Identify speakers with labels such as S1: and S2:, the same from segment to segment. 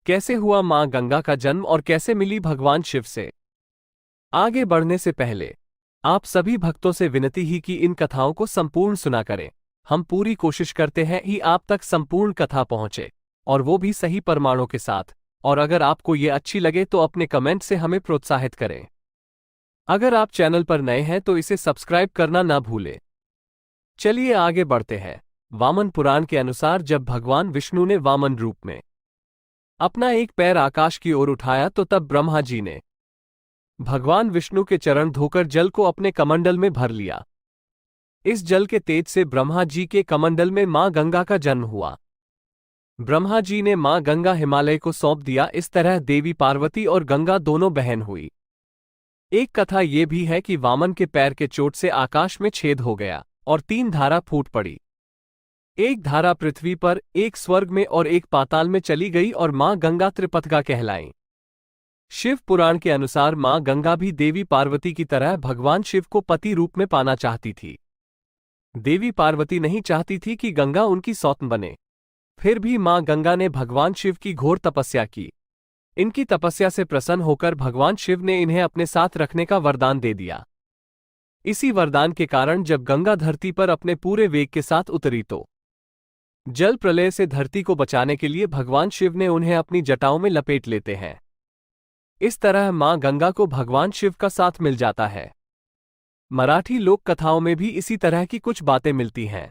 S1: कैसे हुआ मां गंगा का जन्म और कैसे मिली भगवान शिव से। आगे बढ़ने से पहले आप सभी भक्तों से विनती ही कि इन कथाओं को संपूर्ण सुना करें। हम पूरी कोशिश करते हैं कि आप तक संपूर्ण कथा पहुंचे, और वो भी सही प्रमाणों के साथ। और अगर आपको ये अच्छी लगे तो अपने कमेंट से हमें प्रोत्साहित करें। अगर आप चैनल पर नए हैं तो इसे सब्सक्राइब करना ना भूलें। चलिए आगे बढ़ते हैं। वामन पुराण के अनुसार जब भगवान विष्णु ने वामन रूप में अपना एक पैर आकाश की ओर उठाया तो तब ब्रह्मा जी ने भगवान विष्णु के चरण धोकर जल को अपने कमंडल में भर लिया। इस जल के तेज से ब्रह्मा जी के कमंडल में मां गंगा का जन्म हुआ। ब्रह्मा जी ने मां गंगा हिमालय को सौंप दिया। इस तरह देवी पार्वती और गंगा दोनों बहन हुई। एक कथा यह भी है कि वामन के पैर के चोट से आकाश में छेद हो गया और 3 धारा फूट पड़ी। एक धारा पृथ्वी पर, एक स्वर्ग में और एक पाताल में चली गई और मां गंगा त्रिपथगा कहलाईं। शिव पुराण के अनुसार मां गंगा भी देवी पार्वती की तरह भगवान शिव को पति रूप में पाना चाहती थी। देवी पार्वती नहीं चाहती थी कि गंगा उनकी सौतन बने। फिर भी मां गंगा ने भगवान शिव की घोर तपस्या की। इनकी तपस्या से प्रसन्न होकर भगवान शिव ने इन्हें अपने साथ रखने का वरदान दे दिया। इसी वरदान के कारण जब गंगा धरती पर अपने पूरे वेग के साथ उतरी तो जल प्रलय से धरती को बचाने के लिए भगवान शिव ने उन्हें अपनी जटाओं में लपेट लेते हैं। इस तरह मां गंगा को भगवान शिव का साथ मिल जाता है। मराठी लोक कथाओं में भी इसी तरह की कुछ बातें मिलती हैं।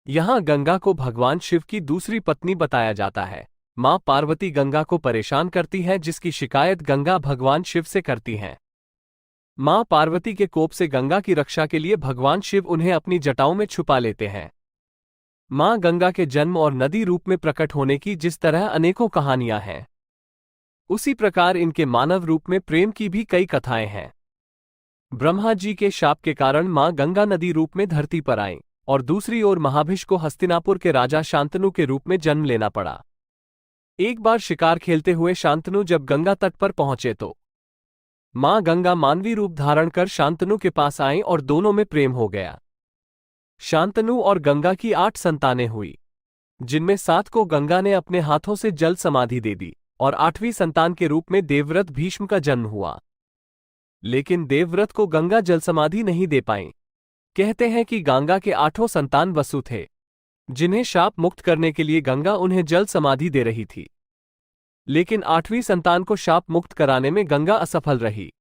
S1: यहां गंगा को भगवान शिव की दूसरी पत्नी बताया जाता है। मां पार्वती गंगा को परेशान करती है, जिसकी शिकायत गंगा भगवान शिव से करती हैं। मां पार्वती के कोप से गंगा की रक्षा के लिए भगवान शिव उन्हें अपनी जटाओं में छुपा लेते हैं। मां गंगा के जन्म और नदी रूप में प्रकट होने की जिस तरह अनेकों कहानियां हैं, उसी प्रकार इनके मानव रूप में प्रेम की भी कई कथाएं हैं। ब्रह्मा जी के शाप के कारण मां गंगा नदी रूप में धरती पर आईं, और दूसरी ओर महाभिष को हस्तिनापुर के राजा शांतनु के रूप में जन्म लेना पड़ा। एक बार शिकार खेलते हुए शांतनु जब गंगा तट पर पहुंचे तो मां गंगा मानवी रूप धारण कर शांतनु के पास आईं और दोनों में प्रेम हो गया। शांतनु और गंगा की 8 संतानें हुई, जिनमें 7 को गंगा ने अपने हाथों से जल समाधि दे दी और 8वीं संतान के रूप में देवव्रत भीष्म का जन्म हुआ। लेकिन देवव्रत को गंगा जल समाधि नहीं दे पाईं। कहते हैं कि गंगा के 8 संतान वसु थे, जिन्हें शाप मुक्त करने के लिए गंगा उन्हें जल समाधि दे रही थी। लेकिन 8वीं संतान को शाप मुक्त कराने में गंगा असफल रही,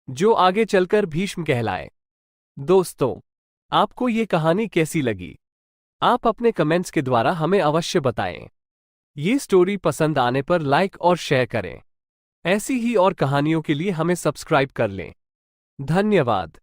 S1: जो आगे चलकर भीष्म कहलाए। दोस्तों, आपको ये कहानी कैसी लगी? आप अपने कमेंट्स के द्वारा हमें अवश्य बताएं। ये स्टोरी पसंद आने पर लाइक और शेयर करें। ऐसी ही और कहानियों के लिए हमें सब्सक्राइब कर लें। धन्यवाद।